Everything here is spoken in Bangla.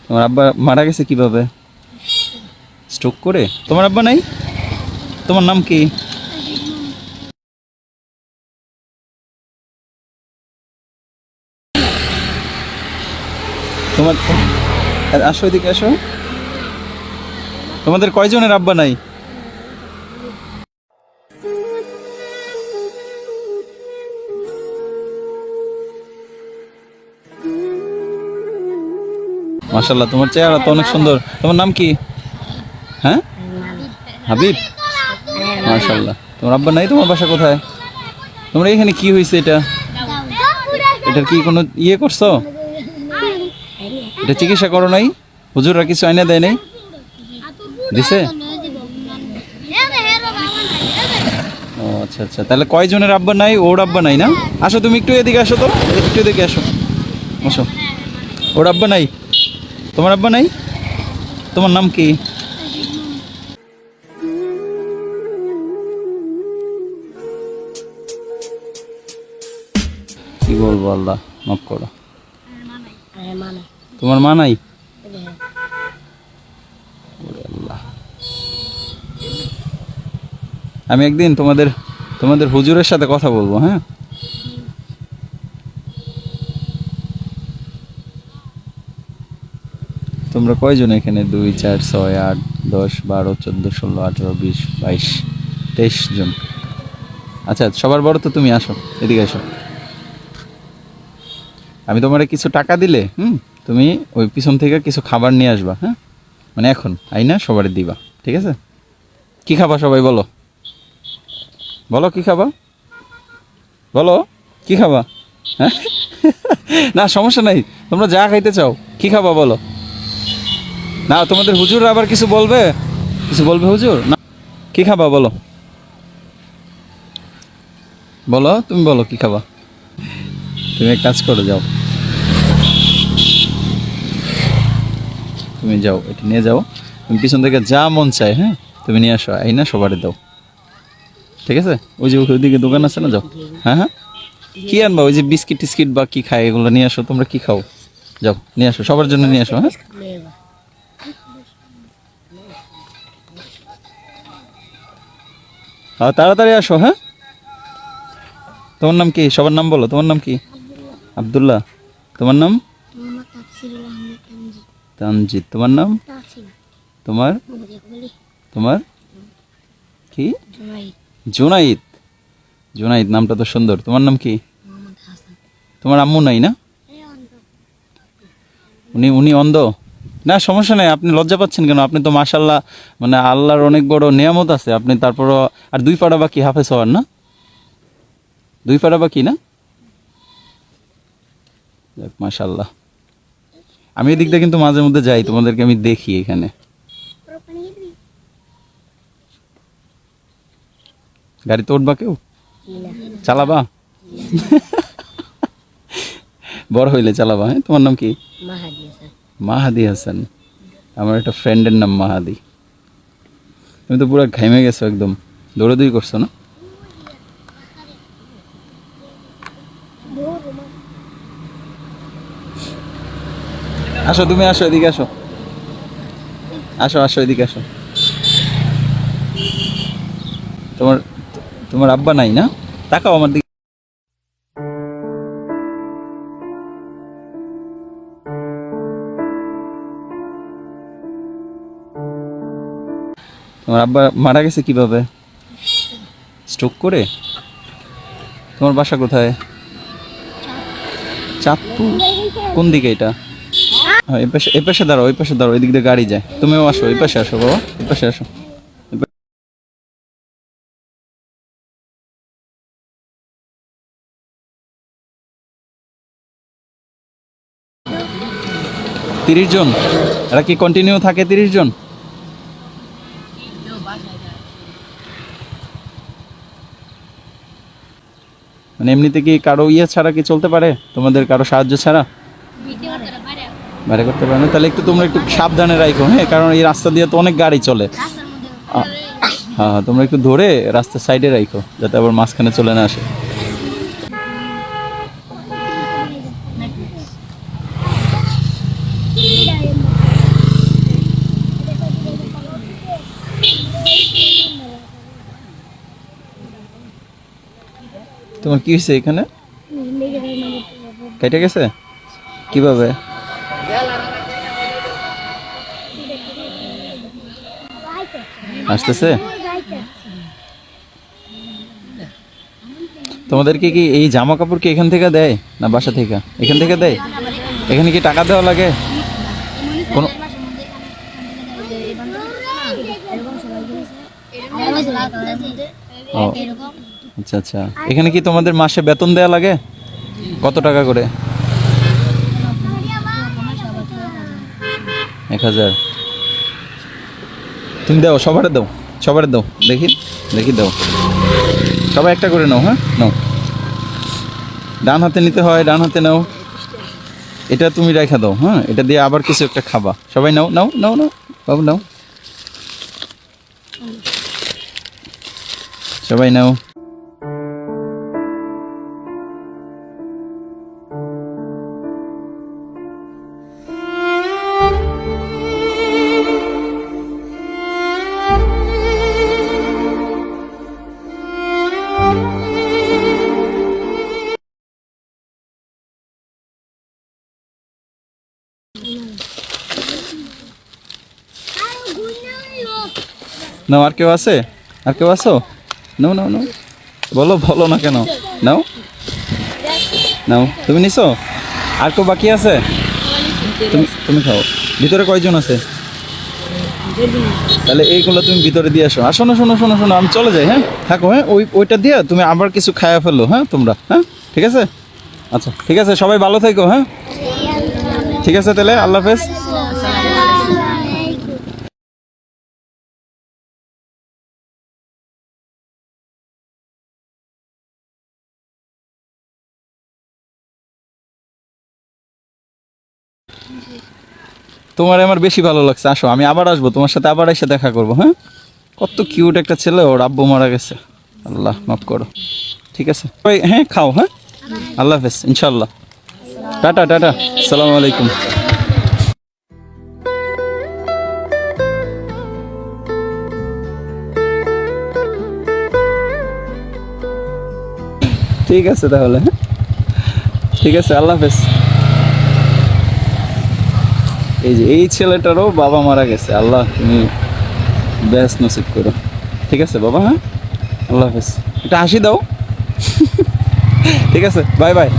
তোমার আব্বা মারা গেছে কিভাবে? স্ট্রোক করে? তোমার আব্বা নাই? তোমার নাম কি? তোমার আসো, এদিকে আসো। তোমাদের কয়জনের আব্বা নাই? মাশাআল্লাহ, তোমার চেহারা তো অনেক সুন্দর। তোমার নাম কি? হ্যাঁ, হাবিব। মাশাআল্লাহ, তোমার আব্বা নাই? তোমার বাসা কোথায়? তোমরা এখানে কি হয়েছে? এটার কি কোনো করছো? এটা চিকিৎসা করো নাই? হুজুররা কিছু আইনা দেয় নাই? দিছে? ও আচ্ছা আচ্ছা, তাহলে কয়জনের আব্বা নাই? ওর আব্বা নাই না? আসো তুমি একটু এদিকে আসো তো, একটু এদিকে আসো। আসো। ওর আব্বা নাই? তোমার আব্বা নাই? তোমার নাম কি? কি বলবো, আল্লাহ মাফ করো। তোমার মা নাই? আল্লাহ, আমি একদিন তোমাদের তোমাদের হুজুরের সাথে কথা বলবো। হ্যাঁ, তোমরা কয়জন এখানে? 2 4 6 8 10 12 14 16 18 20 22 23 জন। আচ্ছা, সবার বড় তো তুমি। আসো, এদিকে আসো। আমি তোমার কিছু টাকা দিলে তুমি ওই পিছন থেকে কিছু খাবার নিয়ে আসবা। হ্যাঁ, মানে এখন আইনা সবারই দিবা, ঠিক আছে? কি খাবা সবাই বলো? বলো কি খাবা? বলো কি খাবা? হ্যাঁ না সমস্যা নাই, তোমরা যা খাইতে চাও। কি খাবা বলো? না তোমাদের হুজুর আবার কিছু বলবে? কিছু বলবে হুজুর? না, কি খাবা বলো? বলো, তুমি বলো কি খাবা? তুমি এক কাজ করো, যাও, তুমি যাও, এটা নিয়ে যাও। তুমি পিছন থেকে যা মন চায়, হ্যাঁ, তুমি নিয়ে আসো, আইনা সবারই দাও, ঠিক আছে? ওই যে ওইদিকে দোকান আছে না, যাও। হ্যাঁ হ্যাঁ, কি আনবা? ওই যে বিস্কিট টিস্কিট বা কি খায় এগুলো নিয়ে আসো। তোমরা কি খাও? যাও নিয়ে আসো, সবার জন্য নিয়ে আসো। হ্যাঁ, তাড়াতাড়ি আসো। হ্যাঁ, তোমার নাম কি? সবার নাম বলো। তোমার নাম কি? আব্দুল্লাহ। তোমার নাম? তানজিদ। তোমার নাম? তোমার? তোমার কি? জুনাইদ। জুনাইদ নামটা তো সুন্দর। তোমার নাম কি? তোমার আম্মু নাই না? উনি উনি অন্ধ? না সমস্যা নাই, আপনি লজ্জা পাচ্ছেন কেন? আপনি তো মাশাল্লাহ, মানে আল্লাহর অনেক বড় নিয়ামত আছে আপনি। তারপরও আর 2 পাড়া বাকি হাফেজ হওয়ার না? 2 পাড়া বাকি না? মাশাল্লাহ। আমি এদিক দিয়ে কিন্তু মাঝে মধ্যে যাই, তোমাদেরকে আমি দেখি এখানে। গাড়ি তো উঠবা কেউ? চালাবা? বড় হইলে চালাবা। হ্যাঁ, তোমার নাম কি? মাহাদি হাসান। আমার একটা ফ্রেন্ডের নাম মাহাদি। তুমি তো পুরো ঘামে গেছো একদম, দৌড়াদৌড়ি করছো না? আসো, তুমি আসো, এদিকে আসো। আসো আসো, এদিকে আসো। তোমার তোমার আব্বা নাই না? তাকাও আমার দিকে। তোমার আব্বা মারা গেছে কিভাবে? স্ট্রোক করে? তোমার বাসা কোথায়? চাঁদপুর? কোন দিকে এটা? হ্যাঁ, এ পাশে দাঁড়াও, ওই পাশে দাঁড়াও, এদিক দিয়ে গাড়ি যায়। তুমিও আসো, এই পাশে আসো বাবা, এই পাশে আসো। 30 জন? এরা কি কন্টিনিউ থাকে 30 জন? মানে এমনিতে কি কারো ছাড়া কি চলতে পারে? তোমাদের কারো সাহায্য ছাড়া বাইরে করতে পারে না? তাহলে তোমরা একটু সাবধানে রাখো। হ্যাঁ, কারণ এই রাস্তা দিয়ে তো অনেক গাড়ি চলে। হ্যাঁ, তোমরা একটু ধরে রাস্তার সাইডে রাখো, যাতে আবার মাঝখানে চলে না আসে। তোমার কি হয়েছে এখানে? কেটে গেছে কিভাবে? আসতেছে? তোমাদেরকে কি এই জামা কাপড় কি এখান থেকে দেয় না বাসা থেকে? এখান থেকে দেয়? এখানে কি টাকা দেওয়া লাগে? কোনো ও আচ্ছা আচ্ছা। এখানে কি তোমাদের মাসে বেতন দেওয়া লাগে? কত টাকা করে? 1000। তুমি দাও, সবারে দাও, সবারে দাও, দেখি দেখি দাও, সবাই একটা করে নাও। হ্যাঁ নাও, ডান হাতে নিতে হয়, ডান হাতে নাও। এটা তুমি রেখা দাও। হ্যাঁ, এটা দিয়ে আবার কিছু একটা খাবা। সবাই নাও নাও নাও নাও, বাবু নাও, সবাই নাও। নাও, আর কেউ আছে? আর কেউ আছো? নাও নাও নাও, বলো বলো না কেন? নাও নাও, তুমি নিছো? আর কেউ বাকি আছে? তুমি তুমি খাও। ভিতরে কয়জন আছে? তাহলে এইগুলো তুমি ভিতরে দিয়ে আসো। আর শোনো শোনো শোনো শোনো, আমি চলে যাই। হ্যাঁ থাকো। হ্যাঁ, ওইটা দিয়ে তুমি আবার কিছু খায়া ফেললো। হ্যাঁ তোমরা, হ্যাঁ ঠিক আছে। আচ্ছা ঠিক আছে, সবাই ভালো থেকো। হ্যাঁ ঠিক আছে, তাহলে আল্লাহ হাফেজ। তোমার আমার বেশি ভালো লাগছে। আসো, আমি আবার আসবো তোমার সাথে, আবার এসে দেখা করবো। হ্যাঁ, কত কিউট একটা ছেলে, ওর আব্বু মারা গেছে। আল্লাহ মাফ করো। ঠিক আছে, ওই হ্যাঁ খাও। হ্যাঁ, আল্লাহ হাফেজ, ইনশাল্লাহ। টাটা টাটা, আসসালামু আলাইকুম। ঠিক আছে তাহলে। হ্যাঁ ঠিক আছে, আল্লাহ হাফেজ। এই যে এই ছেলেটারও বাবা মারা গেছে। আল্লাহ তুমি বেশ নসিব করো। ঠিক আছে বাবা। হ্যাঁ, আল্লাহ হাফেজ। একটা হাসি দাও। ঠিক আছে, বাই বাই।